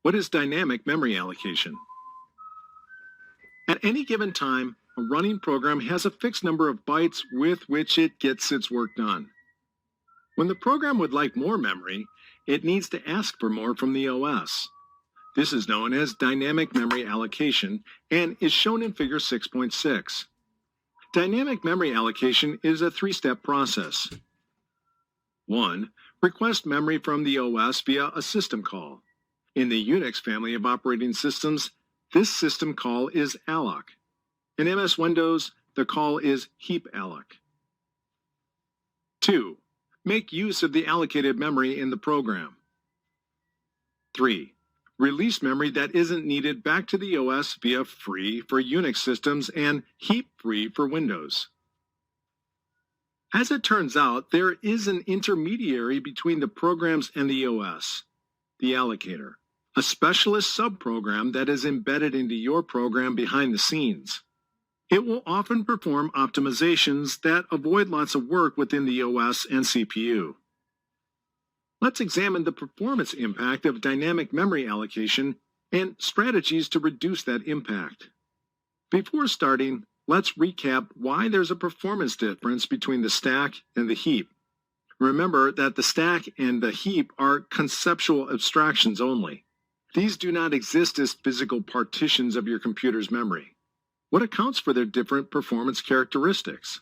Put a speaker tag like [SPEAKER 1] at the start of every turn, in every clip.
[SPEAKER 1] What is dynamic memory allocation? At any given time, a running program has a fixed number of bytes with which it gets its work done. When the program would like more memory, it needs to ask for more from the OS. This is known as dynamic memory allocation and is shown in Figure 6.6. Dynamic memory allocation is a three-step process. 1. Request memory from the OS via a system call. In the Unix family of operating systems, this system call is alloc. In MS Windows, the call is heap alloc. 2. Make use of the allocated memory in the program. 3. Release memory that isn't needed back to the OS via free for Unix systems and heap free for Windows. As it turns out, there is an intermediary between the programs and the OS, the allocator, a specialist subprogram that is embedded into your program behind the scenes. It will often perform optimizations that avoid lots of work within the OS and CPU. Let's examine the performance impact of dynamic memory allocation and strategies to reduce that impact. Before starting, let's recap why there's a performance difference between the stack and the heap. Remember that the stack and the heap are conceptual abstractions only. These do not exist as physical partitions of your computer's memory. What accounts for their different performance characteristics?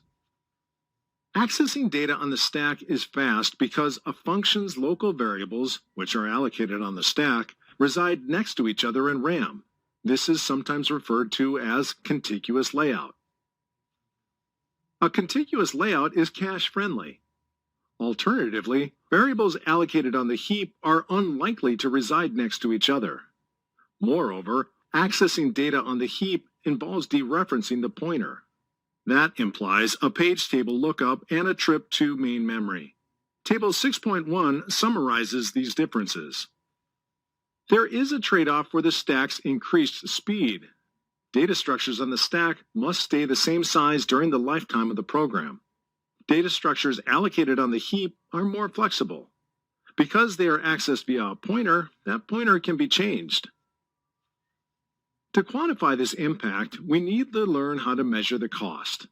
[SPEAKER 1] Accessing data on the stack is fast because a function's local variables, which are allocated on the stack, reside next to each other in RAM. This is sometimes referred to as contiguous layout. A contiguous layout is cache-friendly. Alternatively, variables allocated on the heap are unlikely to reside next to each other. Moreover, accessing data on the heap involves dereferencing the pointer. That implies a page table lookup and a trip to main memory. Table 6.1 summarizes these differences. There is a trade-off for the stack's increased speed. Data structures on the stack must stay the same size during the lifetime of the program. Data structures allocated on the heap are more flexible. Because they are accessed via a pointer, that pointer can be changed. To quantify this impact, we need to learn how to measure the cost.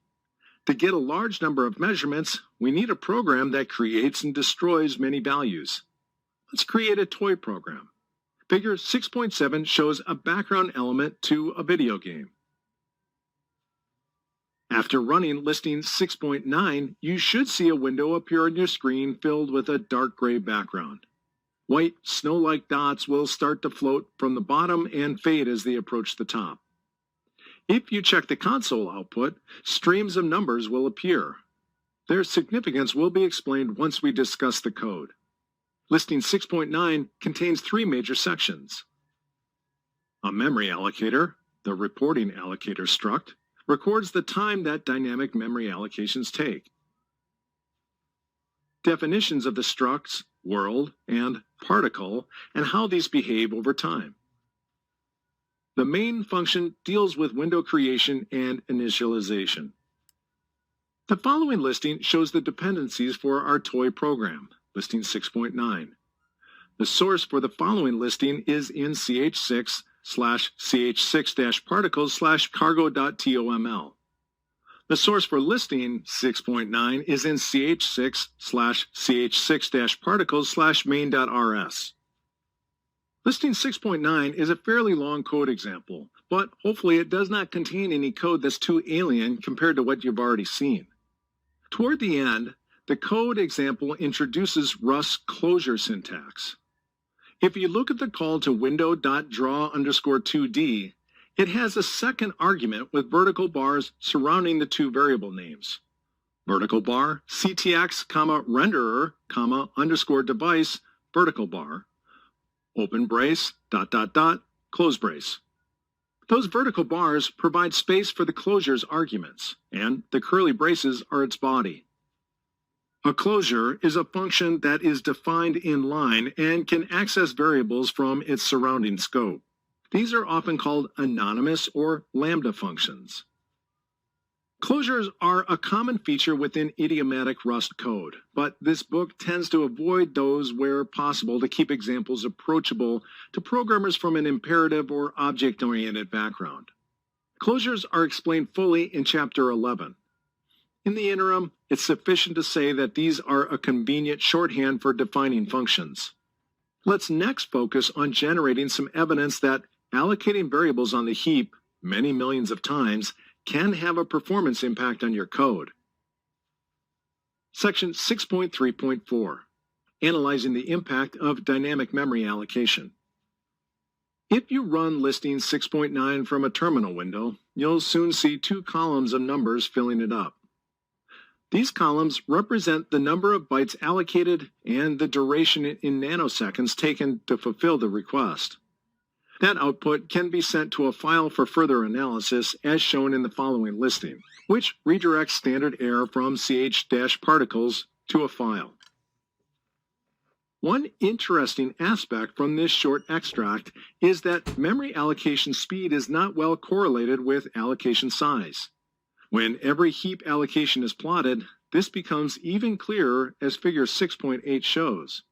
[SPEAKER 1] To get a large number of measurements, we need a program that creates and destroys many values. Let's create a toy program. Figure 6.7 shows a background element to a video game. After running listing 6.9, you should see a window appear on your screen filled with a dark gray background. White, snow-like dots will start to float from the bottom and fade as they approach the top. If you check the console output, streams of numbers will appear. Their significance will be explained once we discuss the code. Listing 6.9 contains three major sections. A memory allocator, the reporting allocator struct, records the time that dynamic memory allocations take. Definitions of the structs, world, and particle, and how these behave over time. The main function deals with window creation and initialization. The following listing shows the dependencies for our toy program, listing 6.9. The source for the following listing is in ch6/ch6-particles/cargo.toml. The source for listing 6.9 is in ch6/ch6-particles/main.rs. Listing 6.9 is a fairly long code example, but hopefully it does not contain any code that's too alien compared to what you've already seen. Toward the end, the code example introduces Rust's closure syntax. If you look at the call to window.draw_2D, it has a second argument with vertical bars surrounding the two variable names. Vertical bar, ctx, renderer, _device, vertical bar, open brace, ... close brace. Those vertical bars provide space for the closure's arguments, and the curly braces are its body. A closure is a function that is defined in line and can access variables from its surrounding scope. These are often called anonymous or lambda functions. Closures are a common feature within idiomatic Rust code, but this book tends to avoid those where possible to keep examples approachable to programmers from an imperative or object-oriented background. Closures are explained fully in Chapter 11. In the interim, it's sufficient to say that these are a convenient shorthand for defining functions. Let's next focus on generating some evidence that allocating variables on the heap many millions of times can have a performance impact on your code. Section 6.3.4, Analyzing the Impact of Dynamic Memory Allocation. If you run listing 6.9 from a terminal window, you'll soon see two columns of numbers filling it up. These columns represent the number of bytes allocated and the duration in nanoseconds taken to fulfill the request. That output can be sent to a file for further analysis as shown in the following listing, which redirects standard error from ch-particles to a file. One interesting aspect from this short extract is that memory allocation speed is not well correlated with allocation size. When every heap allocation is plotted, this becomes even clearer as Figure 6.8 shows.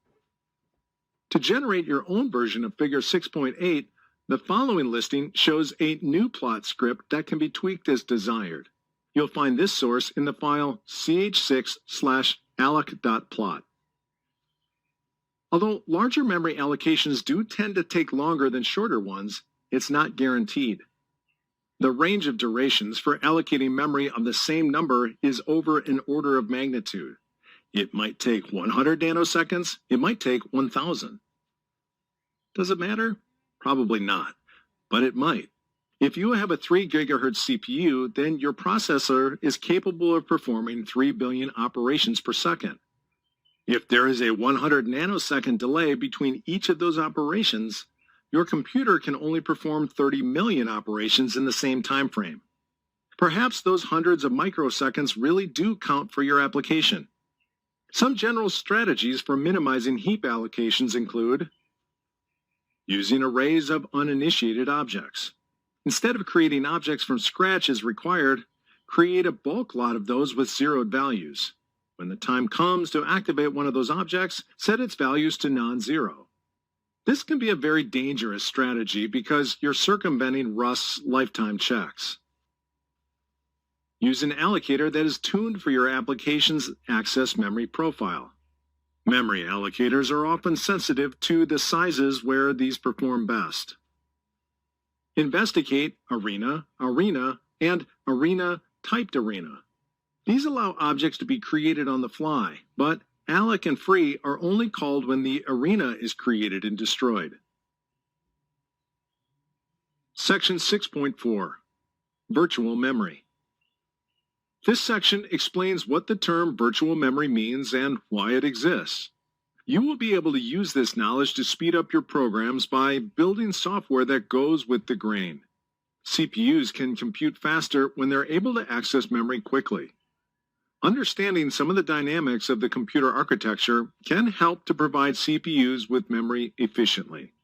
[SPEAKER 1] To generate your own version of Figure 6.8, the following listing shows a new plot script that can be tweaked as desired. You'll find this source in the file ch6/alloc.plot. Although larger memory allocations do tend to take longer than shorter ones, it's not guaranteed. The range of durations for allocating memory of the same number is over an order of magnitude. It might take 100 nanoseconds, it might take 1,000. Does it matter? Probably not, but it might. If you have a 3 GHz CPU, then your processor is capable of performing 3 billion operations per second. If there is a 100 nanosecond delay between each of those operations, your computer can only perform 30 million operations in the same time frame. Perhaps those hundreds of microseconds really do count for your application. Some general strategies for minimizing heap allocations include using arrays of uninitiated objects. Instead of creating objects from scratch as required, create a bulk lot of those with zeroed values. When the time comes to activate one of those objects, set its values to non-zero. This can be a very dangerous strategy because you're circumventing Rust's lifetime checks. Use an allocator that is tuned for your application's access memory profile. Memory allocators are often sensitive to the sizes where these perform best. Investigate arena, and arena-typed arena. These allow objects to be created on the fly, but alloc and free are only called when the arena is created and destroyed. Section 6.4, Virtual Memory. This section explains what the term virtual memory means and why it exists. You will be able to use this knowledge to speed up your programs by building software that goes with the grain. CPUs can compute faster when they're able to access memory quickly. Understanding some of the dynamics of the computer architecture can help to provide CPUs with memory efficiently.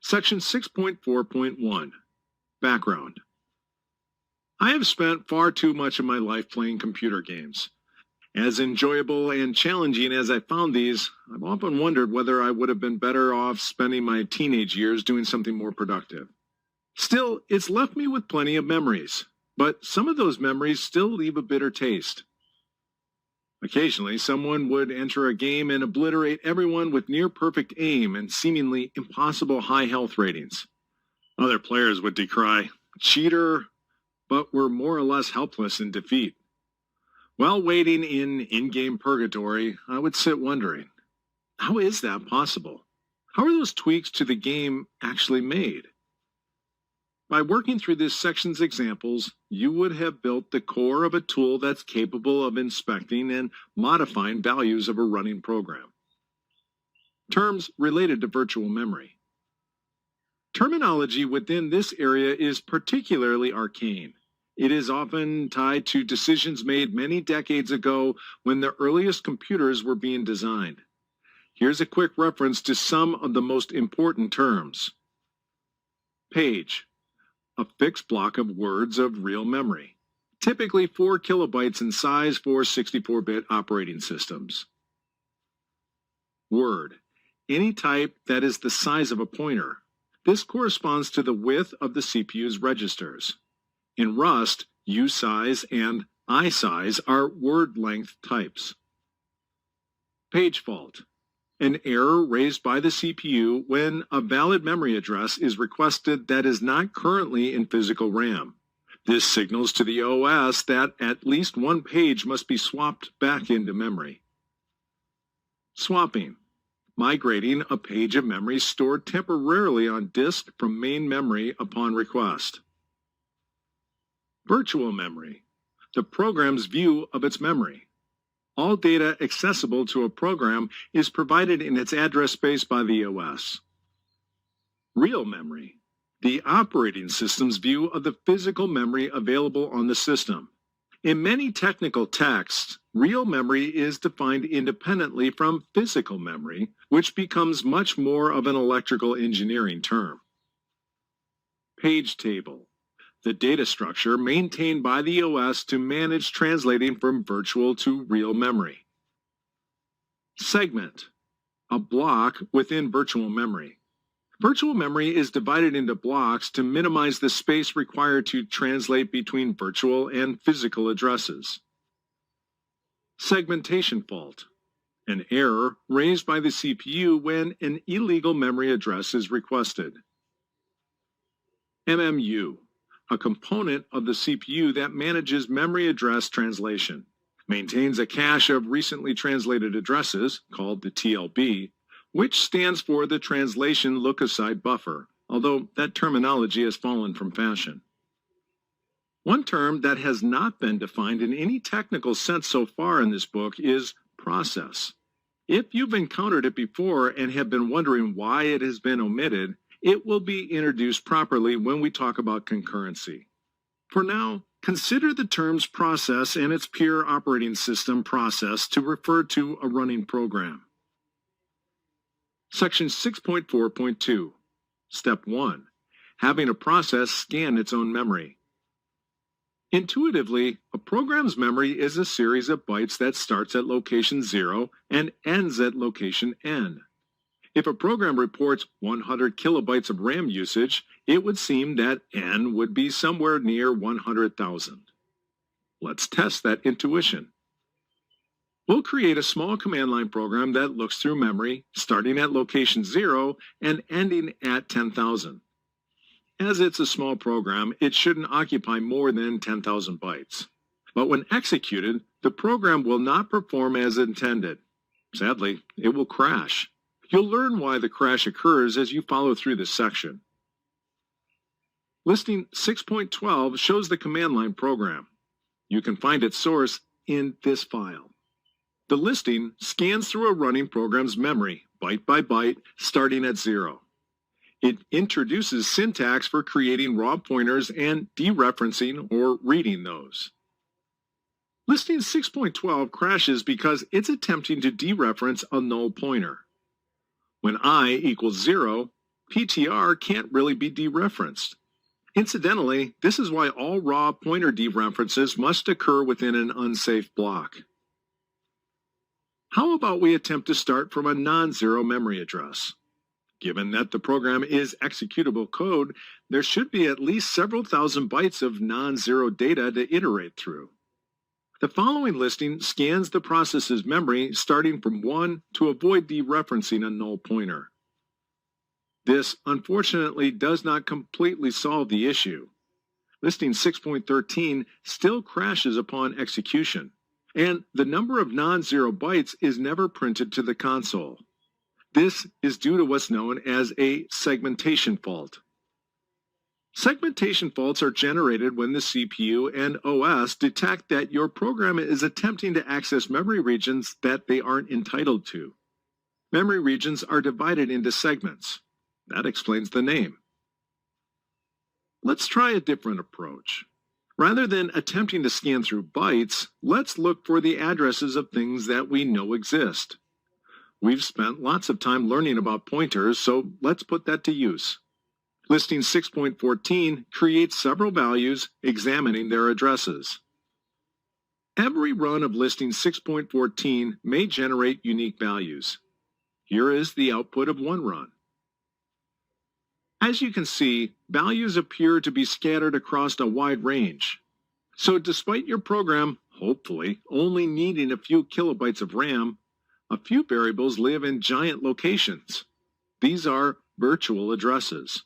[SPEAKER 1] Section 6.4.1, Background. I have spent far too much of my life playing computer games. As enjoyable and challenging as I found these, I've often wondered whether I would have been better off spending my teenage years doing something more productive. Still, it's left me with plenty of memories, but some of those memories still leave a bitter taste. Occasionally, someone would enter a game and obliterate everyone with near-perfect aim and seemingly impossible high health ratings. Other players would decry, "Cheater," but were more or less helpless in defeat. While waiting in-game purgatory, I would sit wondering, how is that possible? How are those tweaks to the game actually made? By working through this section's examples, you would have built the core of a tool that's capable of inspecting and modifying values of a running program. Terms related to virtual memory. Terminology within this area is particularly arcane. It is often tied to decisions made many decades ago when the earliest computers were being designed. Here's a quick reference to some of the most important terms. Page, a fixed block of words of real memory. typically 4 kilobytes in size for 64-bit operating systems. Word, any type that is the size of a pointer. This corresponds to the width of the CPU's registers. In Rust, usize and isize are word length types. Page fault, an error raised by the CPU when a valid memory address is requested that is not currently in physical RAM. This signals to the OS that at least one page must be swapped back into memory. Swapping, migrating a page of memory stored temporarily on disk from main memory upon request. Virtual memory, the program's view of its memory. All data accessible to a program is provided in its address space by the OS. Real memory, the operating system's view of the physical memory available on the system. In many technical texts, real memory is defined independently from physical memory, which becomes much more of an electrical engineering term. Page table, the data structure maintained by the OS to manage translating from virtual to real memory. Segment, a block within virtual memory. Virtual memory is divided into blocks to minimize the space required to translate between virtual and physical addresses. Segmentation fault, an error raised by the CPU when an illegal memory address is requested. MMU, a component of the CPU that manages memory address translation, maintains a cache of recently translated addresses, called the TLB, which stands for the Translation Look-Aside Buffer, although that terminology has fallen from fashion. One term that has not been defined in any technical sense so far in this book is process. If you've encountered it before and have been wondering why it has been omitted, it will be introduced properly when we talk about concurrency. For now, consider the terms process and its peer operating system process to refer to a running program. Section 6.4.2. Step 1. Having a process scan its own memory. Intuitively, a program's memory is a series of bytes that starts at location 0 and ends at location n. If a program reports 100 kilobytes of RAM usage, it would seem that n would be somewhere near 100,000. Let's test that intuition. We'll create a small command line program that looks through memory, starting at location 0 and ending at 10,000. As it's a small program, it shouldn't occupy more than 10,000 bytes. But when executed, the program will not perform as intended. Sadly, it will crash. You'll learn why the crash occurs as you follow through this section. Listing 6.12 shows the command line program. You can find its source in this file. The listing scans through a running program's memory, byte by byte, starting at 0. It introduces syntax for creating raw pointers and dereferencing or reading those. Listing 6.12 crashes because it's attempting to dereference a null pointer. When I equals 0, PTR can't really be dereferenced. Incidentally, this is why all raw pointer dereferences must occur within an unsafe block. How about we attempt to start from a non-zero memory address? Given that the program is executable code, there should be at least several thousand bytes of non-zero data to iterate through. The following listing scans the process's memory starting from 1 to avoid dereferencing a null pointer. This, unfortunately, does not completely solve the issue. Listing 6.13 still crashes upon execution, and the number of non-zero bytes is never printed to the console. This is due to what's known as a segmentation fault. Segmentation faults are generated when the CPU and OS detect that your program is attempting to access memory regions that they aren't entitled to. Memory regions are divided into segments. That explains the name. Let's try a different approach. Rather than attempting to scan through bytes, let's look for the addresses of things that we know exist. We've spent lots of time learning about pointers, so let's put that to use. Listing 6.14 creates several values examining their addresses. Every run of listing 6.14 may generate unique values. Here is the output of one run. As you can see, values appear to be scattered across a wide range. So despite your program, hopefully, only needing a few kilobytes of RAM, a few variables live in giant locations. These are virtual addresses.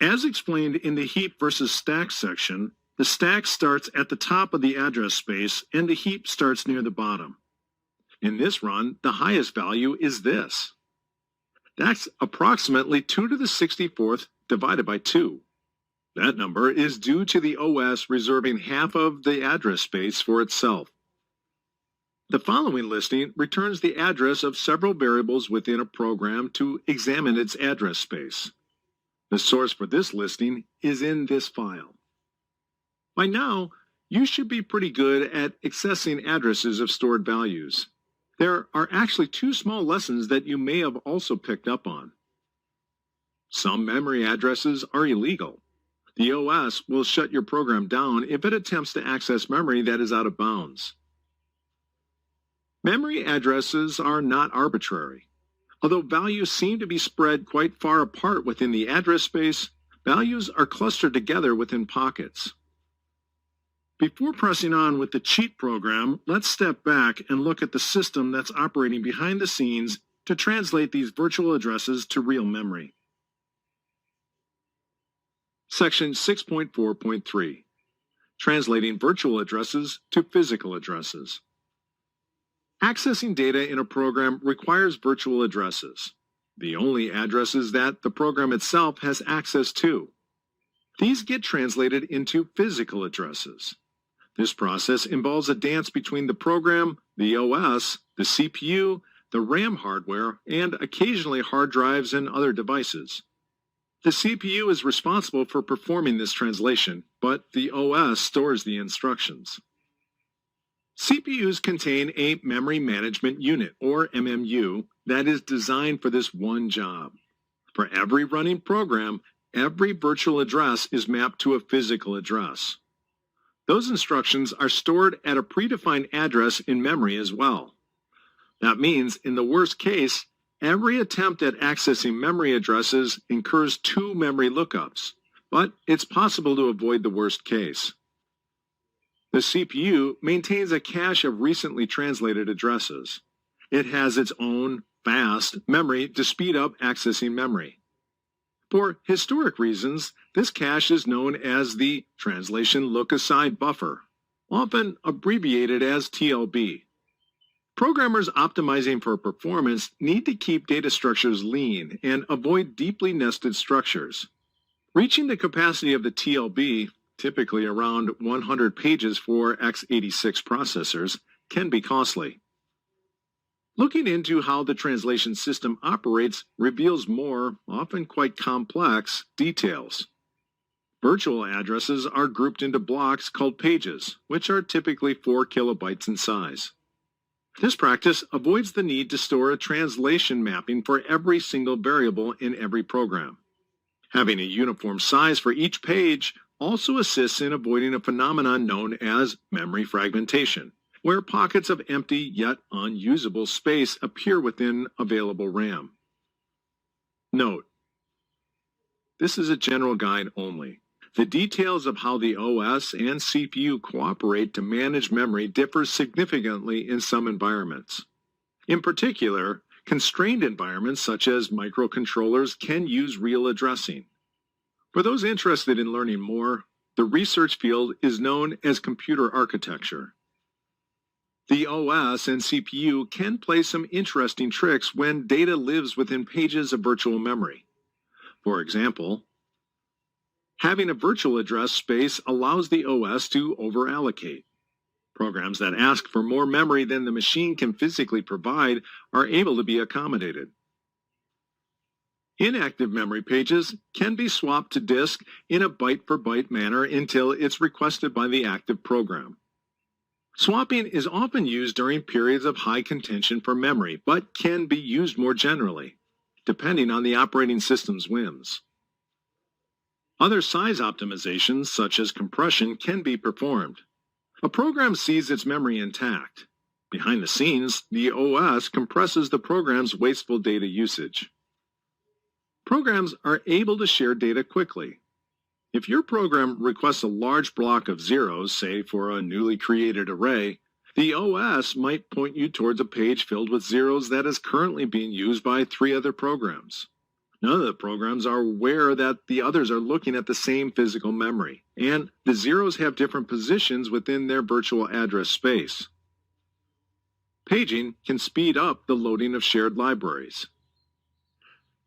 [SPEAKER 1] As explained in the heap versus stack section, the stack starts at the top of the address space and the heap starts near the bottom. In this run, the highest value is this. That's approximately 2 to the 64th divided by 2. That number is due to the OS reserving half of the address space for itself. The following listing returns the address of several variables within a program to examine its address space. The source for this listing is in this file. By now, you should be pretty good at accessing addresses of stored values. There are actually 2 small lessons that you may have also picked up on. Some memory addresses are illegal. The OS will shut your program down if it attempts to access memory that is out of bounds. Memory addresses are not arbitrary. Although values seem to be spread quite far apart within the address space, values are clustered together within pockets. Before pressing on with the cheat program, let's step back and look at the system that's operating behind the scenes to translate these virtual addresses to real memory. Section 6.4.3. Translating virtual addresses to physical addresses. Accessing data in a program requires virtual addresses, the only addresses that the program itself has access to. These get translated into physical addresses. This process involves a dance between the program, the OS, the CPU, the RAM hardware, and occasionally hard drives and other devices. The CPU is responsible for performing this translation, but the OS stores the instructions. CPUs contain a Memory Management Unit, or MMU, that is designed for this one job. For every running program, every virtual address is mapped to a physical address. Those instructions are stored at a predefined address in memory as well. That means, in the worst case, every attempt at accessing memory addresses incurs 2 memory lookups, but it's possible to avoid the worst case. The CPU maintains a cache of recently translated addresses. It has its own fast memory to speed up accessing memory. For historic reasons, this cache is known as the Translation Look-Aside Buffer, often abbreviated as TLB. Programmers optimizing for performance need to keep data structures lean and avoid deeply nested structures. Reaching the capacity of the TLB, typically around 100 pages for x86 processors, can be costly. Looking into how the translation system operates reveals more, often quite complex, details. Virtual addresses are grouped into blocks called pages, which are typically 4 kilobytes in size. This practice avoids the need to store a translation mapping for every single variable in every program. Having a uniform size for each page also assists in avoiding a phenomenon known as memory fragmentation, where pockets of empty yet unusable space appear within available RAM. Note: this is a general guide only. The details of how the OS and CPU cooperate to manage memory differ significantly in some environments. In particular, constrained environments such as microcontrollers can use real addressing. For those interested in learning more, the research field is known as computer architecture. The OS and CPU can play some interesting tricks when data lives within pages of virtual memory. For example, having a virtual address space allows the OS to overallocate. Programs that ask for more memory than the machine can physically provide are able to be accommodated. Inactive memory pages can be swapped to disk in a byte-for-byte manner until it's requested by the active program. Swapping is often used during periods of high contention for memory, but can be used more generally, depending on the operating system's whims. Other size optimizations, such as compression, can be performed. A program sees its memory intact. Behind the scenes, the OS compresses the program's wasteful data usage. Programs are able to share data quickly. If your program requests a large block of zeros, say for a newly created array, the OS might point you towards a page filled with zeros that is currently being used by 3 other programs. None of the programs are aware that the others are looking at the same physical memory, and the zeros have different positions within their virtual address space. Paging can speed up the loading of shared libraries.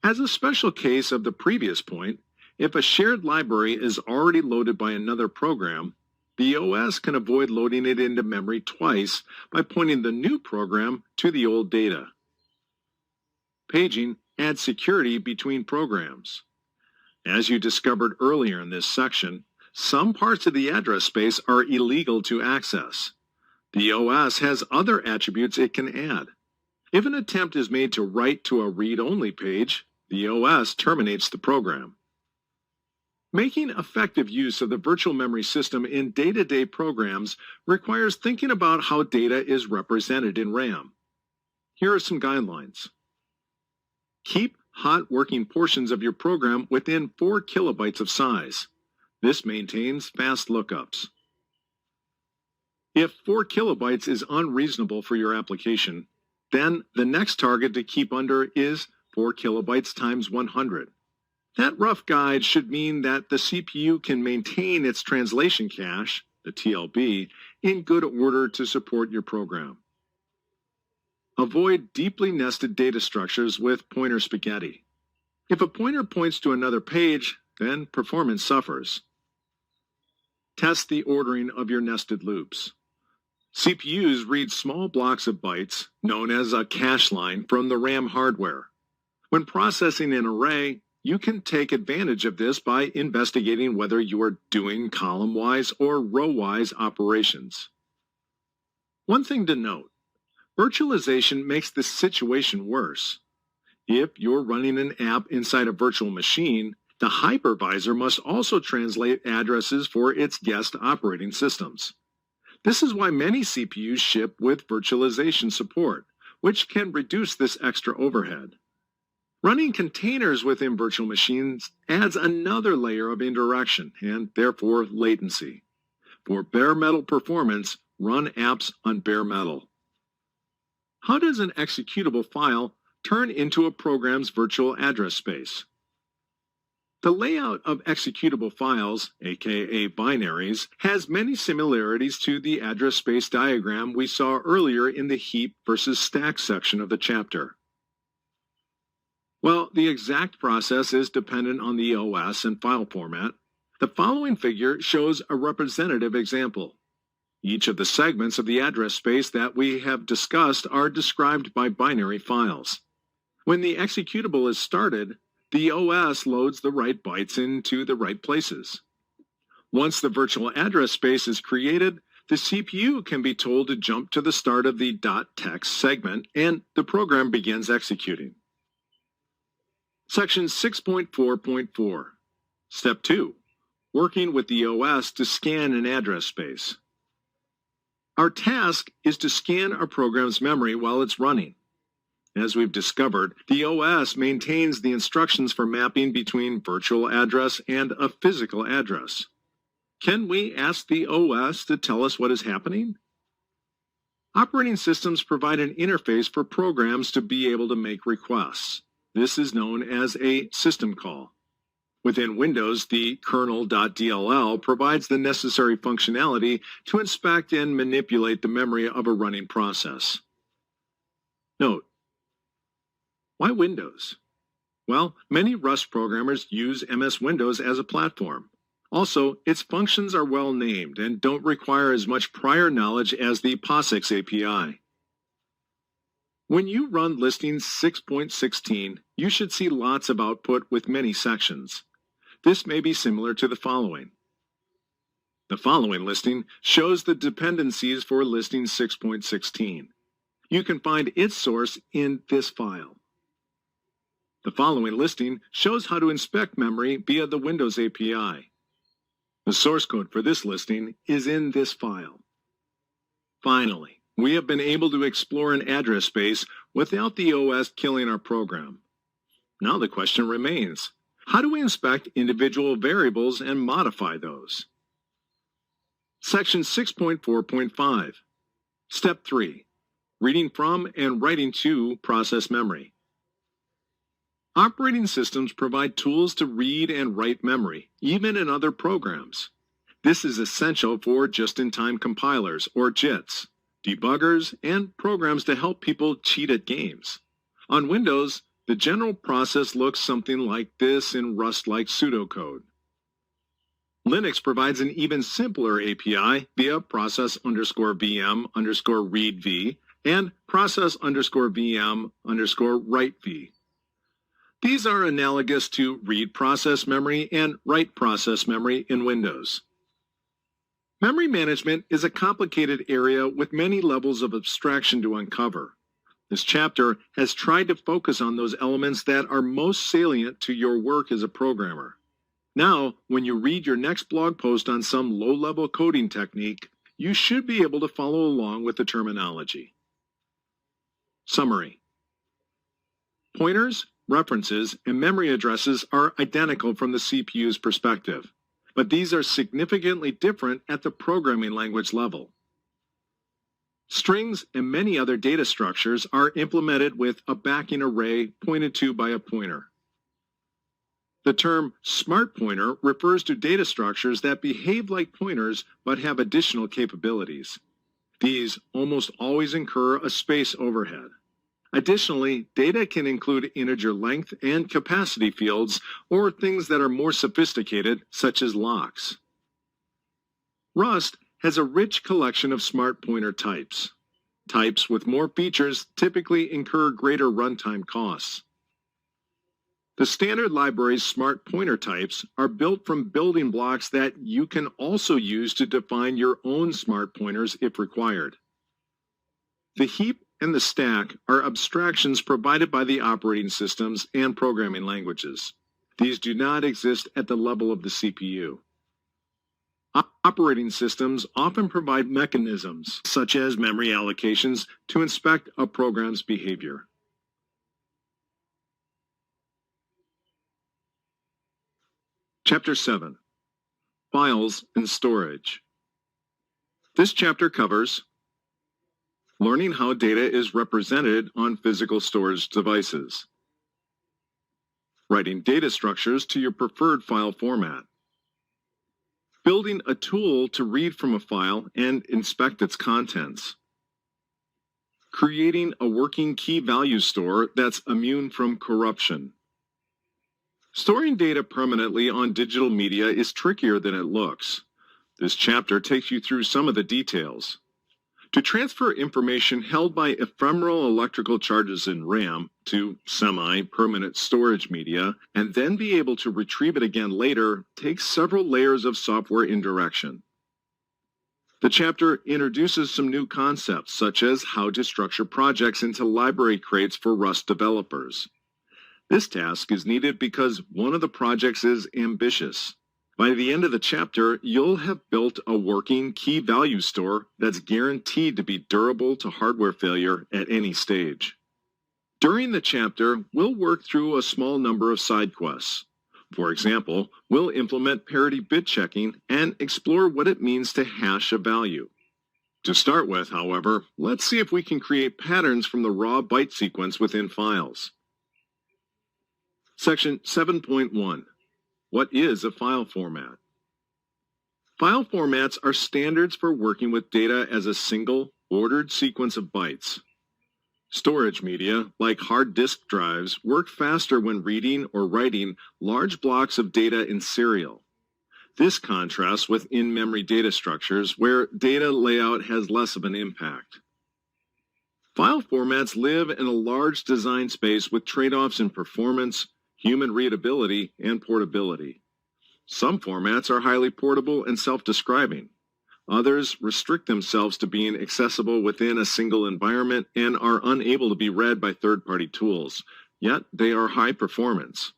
[SPEAKER 1] As a special case of the previous point, if a shared library is already loaded by another program, the OS can avoid loading it into memory twice by pointing the new program to the old data. Paging adds security between programs. As you discovered earlier in this section, some parts of the address space are illegal to access. The OS has other attributes it can add. If an attempt is made to write to a read-only page, the OS terminates the program. Making effective use of the virtual memory system in day-to-day programs requires thinking about how data is represented in RAM. Here are some guidelines. Keep hot working portions of your program within 4 kilobytes of size. This maintains fast lookups. If 4 kilobytes is unreasonable for your application, then the next target to keep under is 4 kilobytes times 100. That rough guide should mean that the CPU can maintain its translation cache, the TLB, in good order to support your program. Avoid deeply nested data structures with pointer spaghetti. If a pointer points to another page, then performance suffers. Test the ordering of your nested loops. CPUs read small blocks of bytes, known as a cache line, from the RAM hardware. When processing an array, you can take advantage of this by investigating whether you are doing column-wise or row-wise operations. One thing to note, virtualization makes the situation worse. If you're running an app inside a virtual machine, the hypervisor must also translate addresses for its guest operating systems. This is why many CPUs ship with virtualization support, which can reduce this extra overhead. Running containers within virtual machines adds another layer of indirection and therefore latency. For bare metal performance, run apps on bare metal. How does an executable file turn into a program's virtual address space? The layout of executable files, aka binaries, has many similarities to the address space diagram we saw earlier in the heap versus stack section of the chapter. Well, the exact process is dependent on the OS and file format. The following figure shows a representative example. Each of the segments of the address space that we have discussed are described by binary files. When the executable is started, the OS loads the right bytes into the right places. Once the virtual address space is created, the CPU can be told to jump to the start of the .text segment and the program begins executing. Section 6.4.4. Step 2. Working with the OS to scan an address space. Our task is to scan our program's memory while it's running. As we've discovered, the OS maintains the instructions for mapping between virtual address and a physical address. Can we ask the OS to tell us what is happening? Operating systems provide an interface for programs to be able to make requests. This is known as a system call. Within Windows, the kernel.dll provides the necessary functionality to inspect and manipulate the memory of a running process. Note: why Windows? Well, many Rust programmers use MS Windows as a platform. Also, its functions are well named and don't require as much prior knowledge as the POSIX API. When you run listing 6.16, you should see lots of output with many sections. This may be similar to the following. The following listing shows the dependencies for listing 6.16. You can find its source in this file. The following listing shows how to inspect memory via the Windows API. The source code for this listing is in this file. Finally, we have been able to explore an address space without the OS killing our program. Now the question remains, how do we inspect individual variables and modify those? Section 6.4.5. Step 3. Reading from and writing to process memory. Operating systems provide tools to read and write memory, even in other programs. This is essential for just-in-time compilers, or JITs, debuggers, and programs to help people cheat at games. On Windows, the general process looks something like this in Rust-like pseudocode. Linux provides an even simpler API via process_VM_readv and process_VM_writev. These are analogous to read process memory and write process memory in Windows. Memory management is a complicated area with many levels of abstraction to uncover. This chapter has tried to focus on those elements that are most salient to your work as a programmer. Now, when you read your next blog post on some low-level coding technique, you should be able to follow along with the terminology. Summary. Pointers, references, and memory addresses are identical from the CPU's perspective, but these are significantly different at the programming language level. Strings and many other data structures are implemented with a backing array pointed to by a pointer. The term smart pointer refers to data structures that behave like pointers but have additional capabilities. These almost always incur a space overhead. Additionally, data can include integer length and capacity fields or things that are more sophisticated, such as locks. Rust has a rich collection of smart pointer types. Types with more features typically incur greater runtime costs. The standard library's smart pointer types are built from building blocks that you can also use to define your own smart pointers if required. The heap and the stack are abstractions provided by the operating systems and programming languages. These do not exist at the level of the CPU. Operating systems often provide mechanisms, such as memory allocations, to inspect a program's behavior. Chapter 7. Files and Storage. This chapter covers learning how data is represented on physical storage devices, writing data structures to your preferred file format, building a tool to read from a file and inspect its contents, creating a working key-value store that's immune from corruption. Storing data permanently on digital media is trickier than it looks. This chapter takes you through some of the details. To transfer information held by ephemeral electrical charges in RAM to semi-permanent storage media and then be able to retrieve it again later takes several layers of software indirection. The chapter introduces some new concepts, such as how to structure projects into library crates for Rust developers. This task is needed because one of the projects is ambitious. By the end of the chapter, you'll have built a working key-value store that's guaranteed to be durable to hardware failure at any stage. During the chapter, we'll work through a small number of side quests. For example, we'll implement parity bit checking and explore what it means to hash a value. To start with, however, let's see if we can create patterns from the raw byte sequence within files. Section 7.1. What is a file format? File formats are standards for working with data as a single, ordered sequence of bytes. Storage media, like hard disk drives, work faster when reading or writing large blocks of data in serial. This contrasts with in-memory data structures, where data layout has less of an impact. File formats live in a large design space with trade-offs in performance, human readability, and portability. Some formats are highly portable and self-describing. Others restrict themselves to being accessible within a single environment and are unable to be read by third-party tools, yet they are high performance.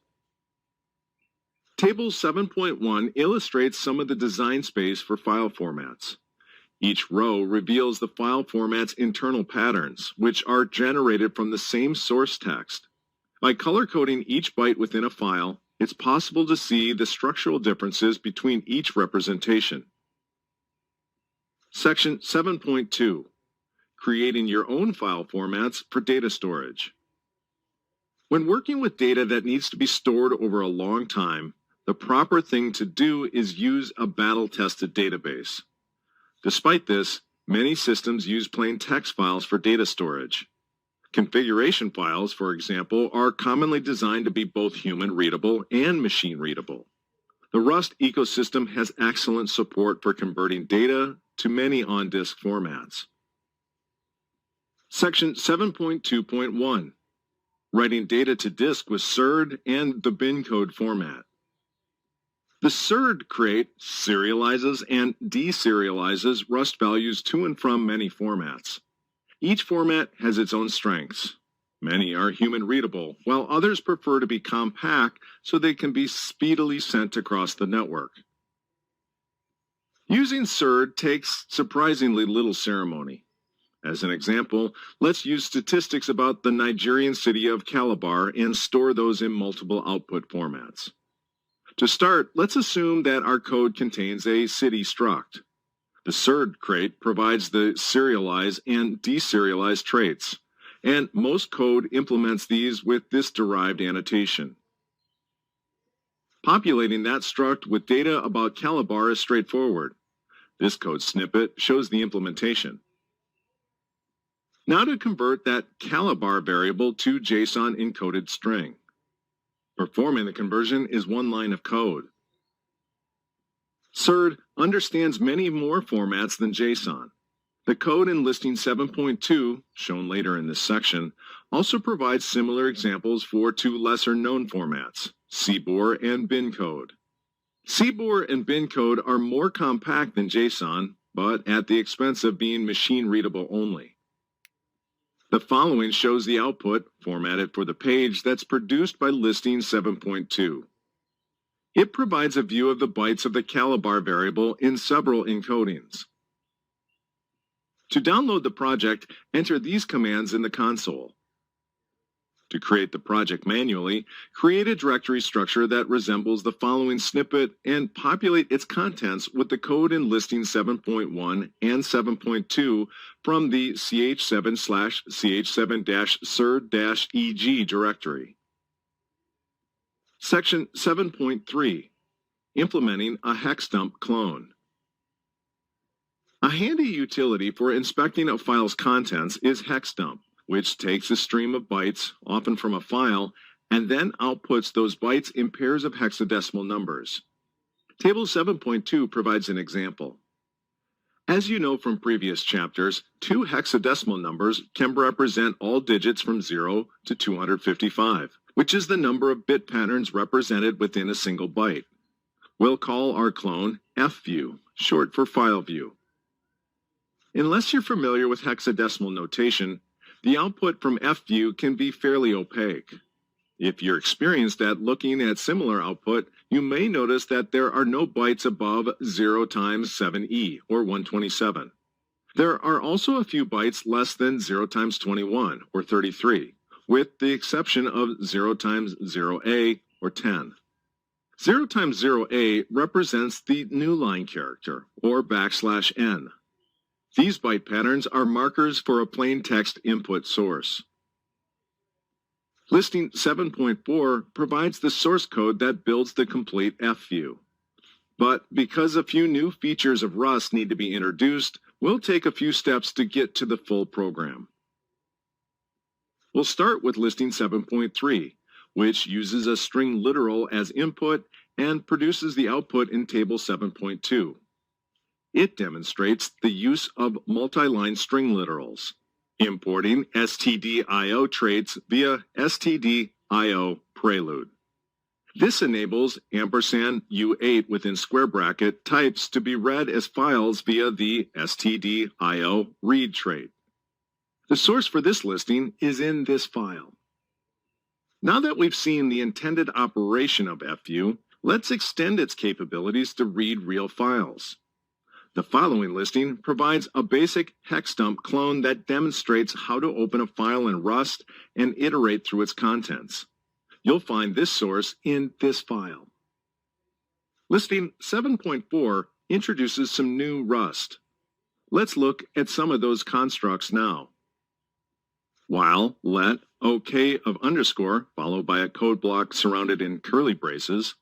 [SPEAKER 1] Table 7.1 illustrates some of the design space for file formats. Each row reveals the file format's internal patterns, which are generated from the same source text. By color-coding each byte within a file, it's possible to see the structural differences between each representation. Section 7.2. Creating your own file formats for data storage. When working with data that needs to be stored over a long time, the proper thing to do is use a battle-tested database. Despite this, many systems use plain text files for data storage. Configuration files, for example, are commonly designed to be both human-readable and machine-readable. The Rust ecosystem has excellent support for converting data to many on-disk formats. Section 7.2.1. Writing data to disk with SERD and the bin code format. The SERD crate serializes and deserializes Rust values to and from many formats. Each format has its own strengths. Many are human-readable, while others prefer to be compact so they can be speedily sent across the network. Using SERD takes surprisingly little ceremony. As an example, let's use statistics about the Nigerian city of Calabar and store those in multiple output formats. To start, let's assume that our code contains a city struct. The SERD crate provides the serialize and deserialize traits, and most code implements these with this derived annotation. Populating that struct with data about Calabar is straightforward. This code snippet shows the implementation. Now to convert that Calabar variable to JSON encoded string. Performing the conversion is one line of code. SERD understands many more formats than JSON. The code in listing 7.2, shown later in this section, also provides similar examples for two lesser-known formats, CBOR and bin code. CBOR and bin code are more compact than JSON, but at the expense of being machine-readable only. The following shows the output, formatted for the page, that's produced by listing 7.2. It provides a view of the bytes of the Calabar variable in several encodings. To download the project, enter these commands in the console. To create the project manually, create a directory structure that resembles the following snippet and populate its contents with the code in listing 7.1 and 7.2 from the ch7/ch7-serd-eg directory. Section 7.3. Implementing a hex dump clone. A handy utility for inspecting a file's contents is hex dump, which takes a stream of bytes, often from a file, and then outputs those bytes in pairs of hexadecimal numbers. Table 7.2 provides an example. As you know from previous chapters, two hexadecimal numbers can represent all digits from 0 to 255, which is the number of bit patterns represented within a single byte. We'll call our clone FView, short for file view. Unless you're familiar with hexadecimal notation, the output from FView can be fairly opaque. If you're experienced at looking at similar output, you may notice that there are no bytes above 0 times 7e, or 127. There are also a few bytes less than 0 times 21, or 33, with the exception of 0 times 0a, or 10. 0 times 0a represents the new line character, or \n. These byte patterns are markers for a plain text input source. Listing 7.4 provides the source code that builds the complete FView. But because a few new features of Rust need to be introduced, we'll take a few steps to get to the full program. We'll start with listing 7.3, which uses a string literal as input and produces the output in table 7.2. It demonstrates the use of multi-line string literals, importing stdio traits via stdio prelude. This enables &U8 within square bracket types to be read as files via the stdio read trait. The source for this listing is in this file. Now that we've seen the intended operation of FView, let's extend its capabilities to read real files. The following listing provides a basic hex dump clone that demonstrates how to open a file in Rust and iterate through its contents. You'll find this source in this file. Listing 7.4 introduces some new Rust. Let's look at some of those constructs now. While, let, OK of underscore, followed by a code block surrounded in curly braces.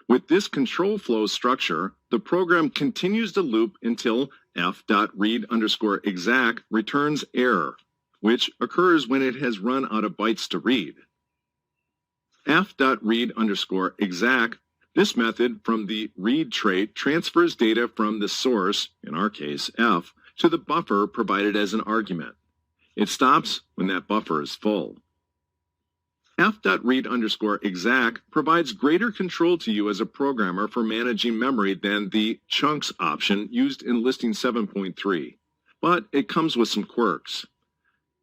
[SPEAKER 1] With this control flow structure, the program continues to loop until f.read_exact returns error, which occurs when it has run out of bytes to read. f.read_exact, this method from the read trait transfers data from the source, in our case f, to the buffer provided as an argument. It stops when that buffer is full. f.read_exact provides greater control to you as a programmer for managing memory than the chunks option used in listing 7.3, but it comes with some quirks.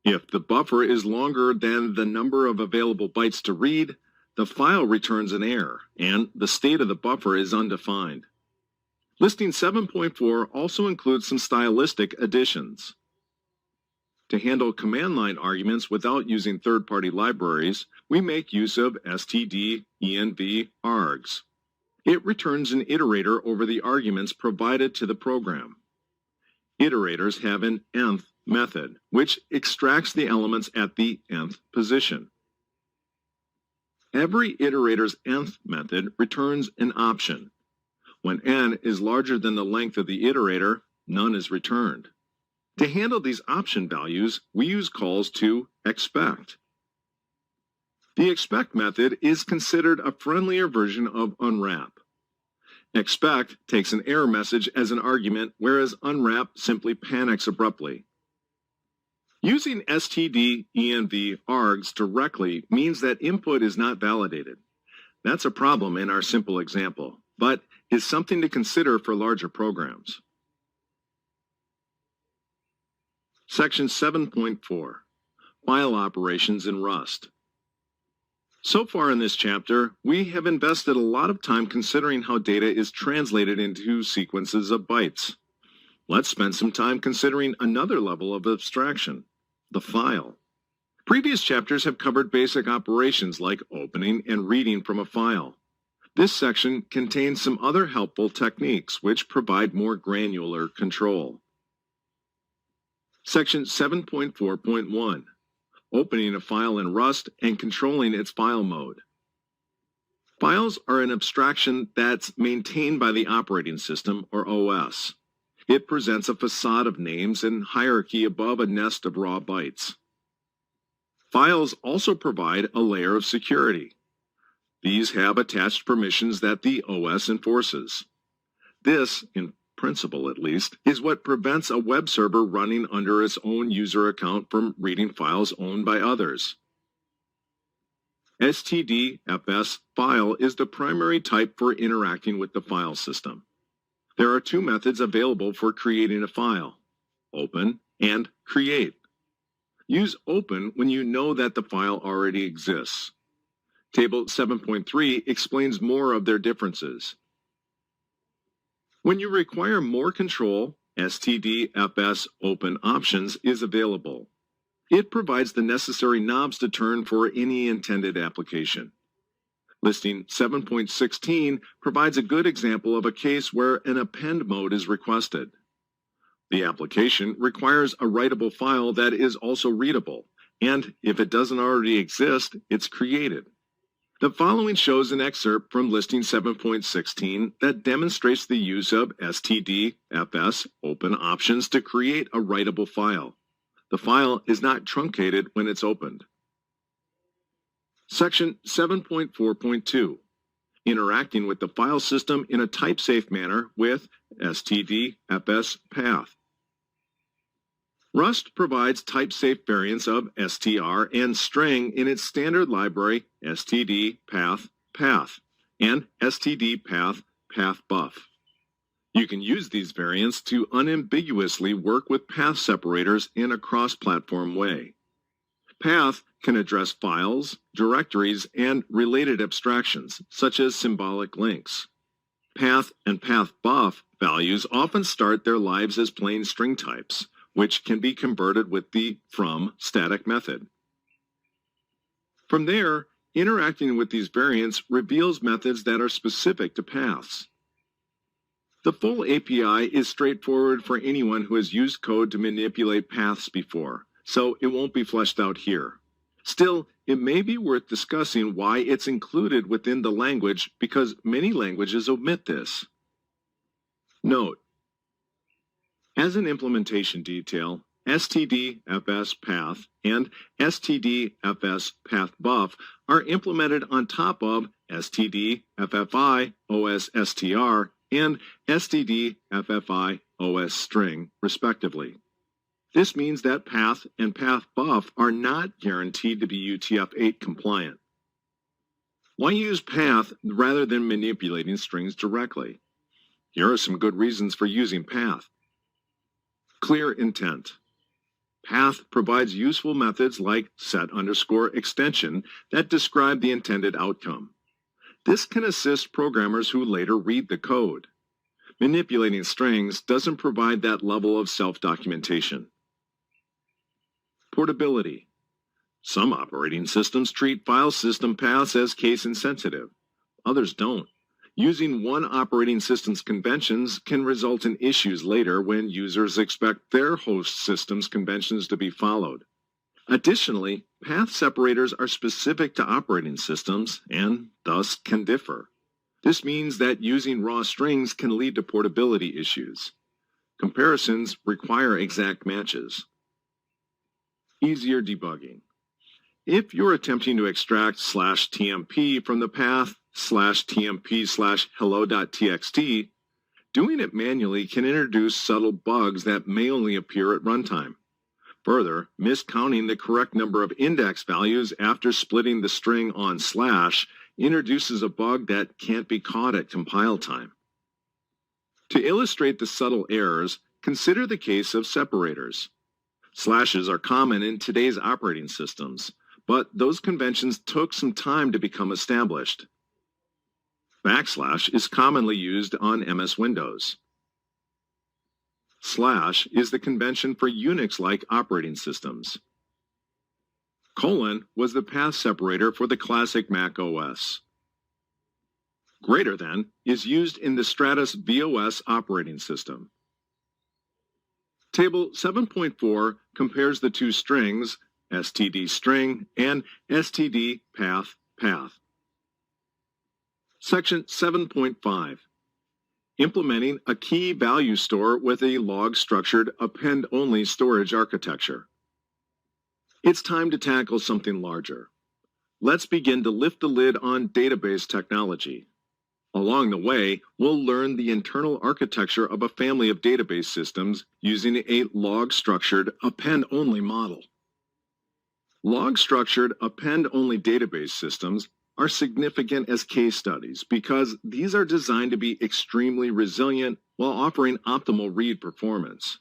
[SPEAKER 1] If the buffer is longer than the number of available bytes to read, the file returns an error, and the state of the buffer is undefined. Listing 7.4 also includes some stylistic additions. To handle command line arguments without using third-party libraries, we make use of std-env args. It returns an iterator over the arguments provided to the program. Iterators have an nth method, which extracts the elements at the nth position. Every iterator's nth method returns an option. When n is larger than the length of the iterator, none is returned. To handle these option values, we use calls to expect. The expect method is considered a friendlier version of unwrap. Expect takes an error message as an argument, whereas unwrap simply panics abruptly. Using std-env args directly means that input is not validated. That's a problem in our simple example, but is something to consider for larger programs. Section 7.4, File Operations in Rust. So far in this chapter, we have invested a lot of time considering how data is translated into sequences of bytes. Let's spend some time considering another level of abstraction, the file. Previous chapters have covered basic operations like opening and reading from a file. This section contains some other helpful techniques which provide more granular control. Section 7.4.1, Opening a file in Rust and controlling its file mode. Files are an abstraction that's maintained by the operating system, or OS. It presents a facade of names and hierarchy above a nest of raw bytes. Files also provide a layer of security. These have attached permissions that the OS enforces. This, in principle at least, is what prevents a web server running under its own user account from reading files owned by others. std-fs file is the primary type for interacting with the file system. There are two methods available for creating a file, open and create. Use open when you know that the file already exists. Table 7.3 explains more of their differences. When you require more control, std-fs open options is available. It provides the necessary knobs to turn for any intended application. Listing 7.16 provides a good example of a case where an append mode is requested. The application requires a writable file that is also readable, and if it doesn't already exist, it's created. The following shows an excerpt from Listing 7.16 that demonstrates the use of std-fs open options to create a writable file. The file is not truncated when it's opened. Section 7.4.2, Interacting with the file system in a type-safe manner with std-fs path. Rust provides type-safe variants of str and string in its standard library std-path path and std-path pathbuf. You can use these variants to unambiguously work with path separators in a cross-platform way. Path can address files, directories, and related abstractions, such as symbolic links. Path and pathbuf values often start their lives as plain string types, which can be converted with the from static method. From there, interacting with these variants reveals methods that are specific to paths. The full API is straightforward for anyone who has used code to manipulate paths before, so it won't be fleshed out here. Still, it may be worth discussing why it's included within the language because many languages omit this. Note: as an implementation detail, stdfs path and stdfs path buff are implemented on top of stdffi osstr and stdffi osstring, respectively. This means that path and path buff are not guaranteed to be UTF-8 compliant. Why use path rather than manipulating strings directly? Here are some good reasons for using path. Clear intent. Path provides useful methods like set_extension that describe the intended outcome. This can assist programmers who later read the code. Manipulating strings doesn't provide that level of self-documentation. Portability. Some operating systems treat file system paths as case-insensitive. Others don't. Using one operating system's conventions can result in issues later when users expect their host system's conventions to be followed. Additionally, path separators are specific to operating systems and thus can differ. This means that using raw strings can lead to portability issues. Comparisons require exact matches. Easier debugging. If you're attempting to extract /tmp from the path /tmp/hello.txt, doing it manually can introduce subtle bugs that may only appear at runtime. Further, miscounting the correct number of index values after splitting the string on / introduces a bug that can't be caught at compile time. To illustrate the subtle errors, consider the case of separators. Slashes are common in today's operating systems, but those conventions took some time to become established. / is commonly used on MS Windows. / is the convention for Unix-like operating systems. : was the path separator for the classic Mac OS. > is used in the Stratus VOS operating system. Table 7.4 compares the two strings, std string and std path path. Section 7.5. Implementing a key value store with a log-structured append-only storage architecture. It's time to tackle something larger. Let's begin to lift the lid on database technology. Along the way, we'll learn the internal architecture of a family of database systems using a log-structured append-only model. Log-structured append-only database systems are significant as case studies because these are designed to be extremely resilient while offering optimal read performance.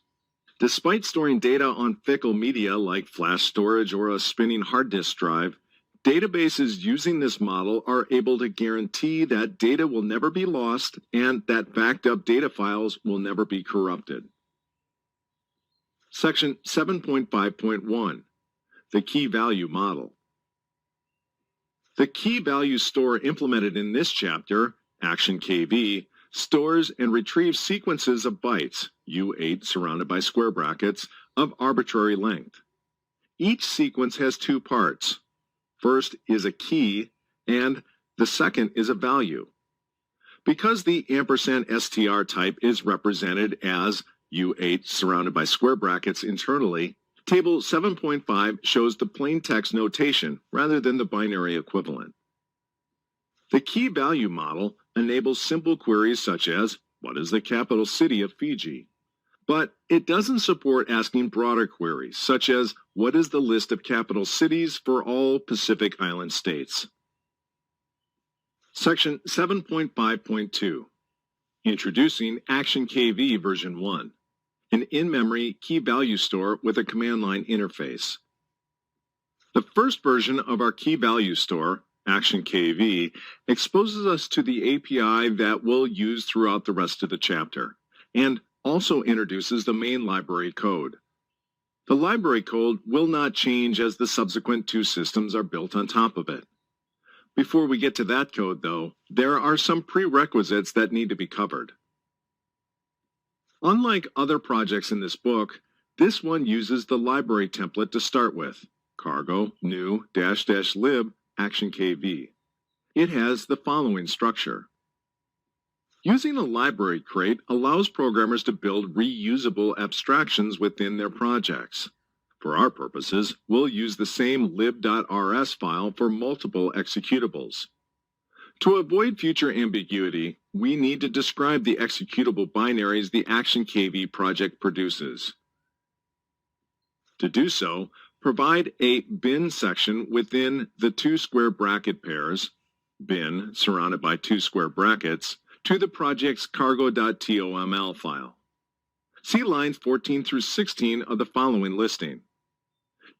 [SPEAKER 1] Despite storing data on fickle media like flash storage or a spinning hard disk drive, databases using this model are able to guarantee that data will never be lost and that backed up data files will never be corrupted. Section 7.5.1. The Key Value Model. The key value store implemented in this chapter, ActionKV, stores and retrieves sequences of bytes, U8 surrounded by square brackets, of arbitrary length. Each sequence has two parts. First is a key, and the second is a value. Because the &str type is represented as U8 surrounded by square brackets internally, Table 7.5 shows the plain text notation rather than the binary equivalent. The key value model enables simple queries such as, what is the capital city of Fiji? But it doesn't support asking broader queries such as, what is the list of capital cities for all Pacific Island states? Section 7.5.2. Introducing ActionKV version 1. An in-memory key value store with a command line interface. The first version of our key value store, ActionKV, exposes us to the API that we'll use throughout the rest of the chapter. and also introduces the main library code. The library code will not change as the subsequent two systems are built on top of it. Before we get to that code, though, there are some prerequisites that need to be covered. Unlike other projects in this book, this one uses the library template to start with, cargo new --lib action kv. It has the following structure. Using a library crate allows programmers to build reusable abstractions within their projects. For our purposes, we'll use the same lib.rs file for multiple executables. To avoid future ambiguity, we need to describe the executable binaries the ActionKV project produces. To do so, provide a bin section within the two square bracket pairs, bin surrounded by two square brackets, to the project's cargo.toml file. See lines 14 through 16 of the following listing.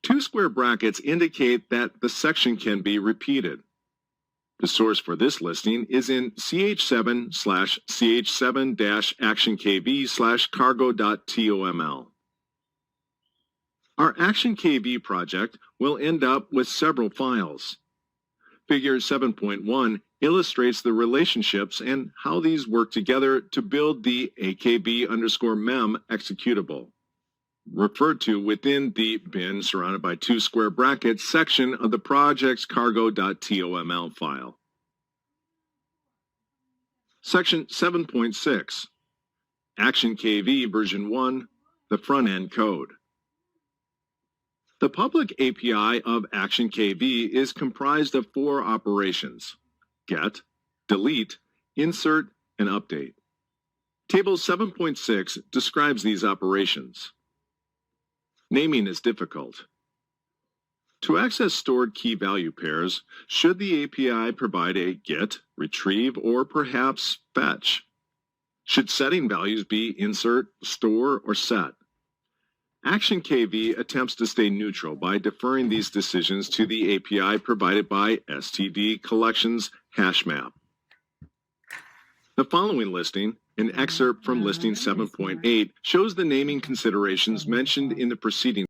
[SPEAKER 1] Two square brackets indicate that the section can be repeated. The source for this listing is in ch7/ch7-actionkv/cargo.toml. Our ActionKV project will end up with several files. Figure 7.1 illustrates the relationships and how these work together to build the akv_mem executable, referred to within the bin surrounded by two square brackets section of the project's cargo.toml file. Section 7.6, ActionKV version 1, the front-end code. The public API of ActionKV is comprised of four operations: get, delete, insert, and update. Table 7.6 describes these operations. Naming is difficult. To access stored key-value pairs, should the API provide a get, retrieve, or perhaps fetch? Should setting values be insert, store, or set? ActionKV attempts to stay neutral by deferring these decisions to the API provided by std collections hashmap. The following listing, an excerpt from listing 7.8, shows the naming considerations mentioned in the preceding